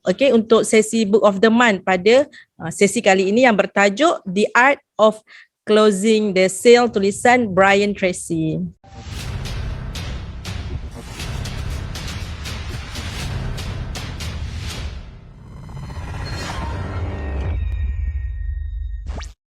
okay, untuk sesi Book of the Month pada sesi kali ini yang bertajuk The Art of Closing the Sale, tulisan Brian Tracy.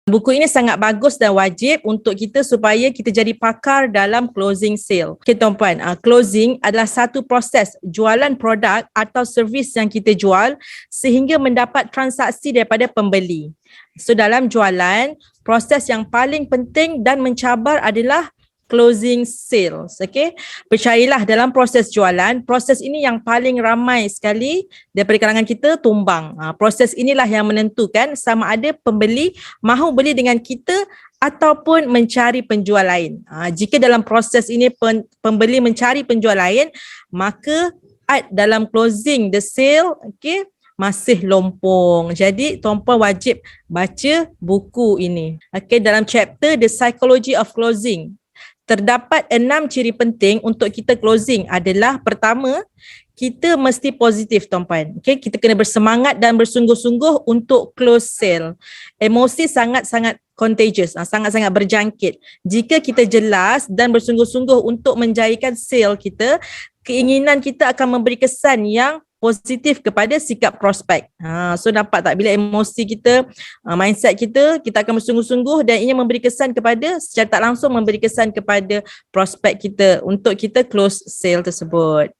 Buku ini sangat bagus dan wajib untuk kita supaya kita jadi pakar dalam closing sale. Okay, tuan-puan, closing adalah satu proses jualan produk atau servis yang kita jual sehingga mendapat transaksi daripada pembeli. So dalam jualan, proses yang paling penting dan mencabar adalah closing sales. Okay, percayalah dalam proses jualan, proses ini yang paling ramai sekali daripada kalangan kita tumbang. Proses inilah yang menentukan sama ada pembeli mahu beli dengan kita ataupun mencari penjual lain. Jika dalam proses ini pembeli mencari penjual lain, maka art dalam closing the sale, okay, masih lompong. Jadi tuan-puan wajib baca buku ini. Okay, dalam chapter The Psychology of Closing, terdapat 6 ciri penting untuk kita closing adalah, pertama, kita mesti positif, tuan-puan. Okay, kita kena bersemangat dan bersungguh-sungguh untuk close sale. Emosi sangat-sangat contagious, sangat-sangat berjangkit. Jika kita jelas dan bersungguh-sungguh untuk menjayakan sale kita, keinginan kita akan memberi kesan yang positif kepada sikap prospek. So nampak tak, bila emosi kita, mindset kita akan bersungguh-sungguh dan ia memberi kesan kepada, secara tak langsung memberi kesan kepada prospek kita untuk kita close sale tersebut.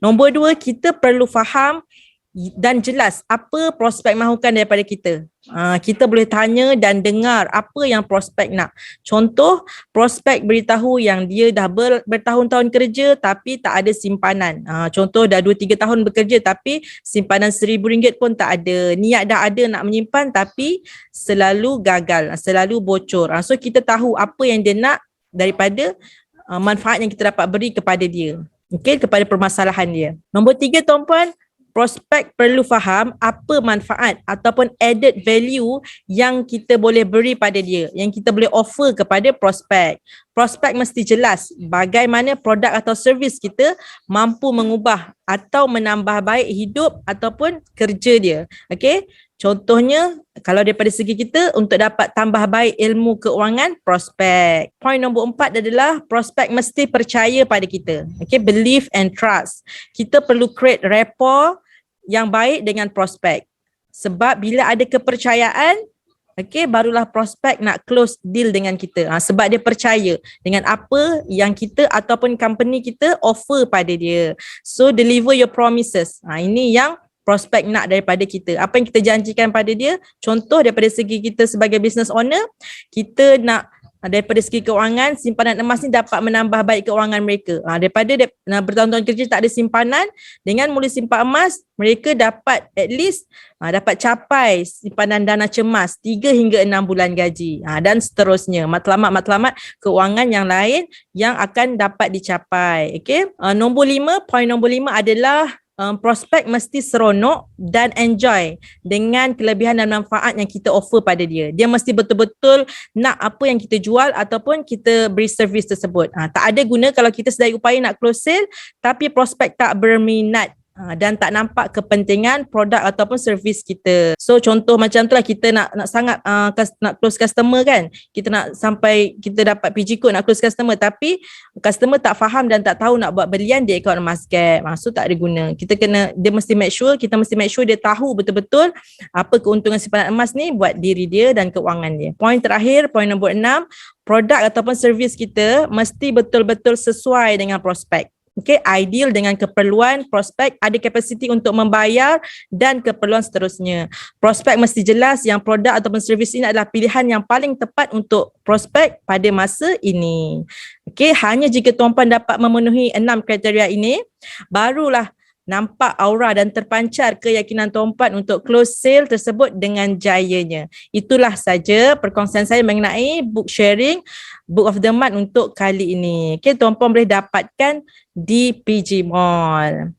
Nombor 2, kita perlu faham dan jelas apa prospek mahukan daripada kita. Kita boleh tanya dan dengar apa yang prospek nak. Contoh, prospek beritahu yang dia dah bertahun-tahun kerja tapi tak ada simpanan. Contoh, dah 2-3 tahun bekerja tapi simpanan RM1,000 pun tak ada. Niat dah ada nak menyimpan tapi selalu gagal, selalu bocor. So kita tahu apa yang dia nak daripada manfaat yang kita dapat beri kepada dia. Okay, kepada permasalahan dia. Nombor 3, tuan-puan, prospek perlu faham apa manfaat ataupun added value yang kita boleh beri pada dia, yang kita boleh offer kepada prospek. Prospek mesti jelas bagaimana produk atau servis kita mampu mengubah atau menambah baik hidup ataupun kerja dia. Okey, contohnya kalau daripada segi kita untuk dapat tambah baik ilmu keuangan, prospek. Point nombor 4 adalah prospek mesti percaya pada kita. Okey, believe and trust. Kita perlu create rapport yang baik dengan prospek. Sebab bila ada kepercayaan, okay, barulah prospek nak close deal dengan kita. Sebab dia percaya dengan apa yang kita ataupun company kita offer pada dia. So deliver your promises. Ini yang prospek nak daripada kita. Apa yang kita janjikan pada dia. Contoh daripada segi kita sebagai business owner, kita nak daripada segi keuangan, simpanan emas ni dapat menambah baik keuangan mereka. Daripada bertahun-tahun kerja tak ada simpanan, dengan mula simpan emas, mereka dapat at least dapat capai simpanan dana cemas 3 hingga 6 bulan gaji. Dan seterusnya. Matlamat-matlamat keuangan yang lain yang akan dapat dicapai. Okay? Poin nombor 5 adalah prospek mesti seronok dan enjoy dengan kelebihan dan manfaat yang kita offer pada dia. Dia mesti betul-betul nak apa yang kita jual ataupun kita beri servis tersebut. Tak ada guna kalau kita sedaya upaya nak close sale tapi prospek tak berminat dan tak nampak kepentingan produk ataupun servis kita. So contoh macam tu lah, kita nak sangat nak close customer kan. Kita nak sampai kita dapat PG code nak close customer tapi customer tak faham dan tak tahu nak buat belian di akaun emas gap. So tak ada guna. Dia mesti make sure dia tahu betul-betul apa keuntungan simpanan emas ni buat diri dia dan keuangan dia. Poin terakhir, poin nombor 6, produk ataupun servis kita mesti betul-betul sesuai dengan prospek. Okay, ideal dengan keperluan prospek, ada kapasiti untuk membayar dan keperluan seterusnya. Prospek mesti jelas yang produk ataupun servis ini adalah pilihan yang paling tepat untuk prospek pada masa ini. Okay, hanya jika tuan-puan dapat memenuhi 6 kriteria ini, barulah nampak aura dan terpancar keyakinan tuan-puan untuk close sale tersebut dengan jayanya. Itulah saja perkongsian saya mengenai book sharing Book of the Month untuk kali ini. Okay, tuan-puan boleh dapatkan di PG Mall.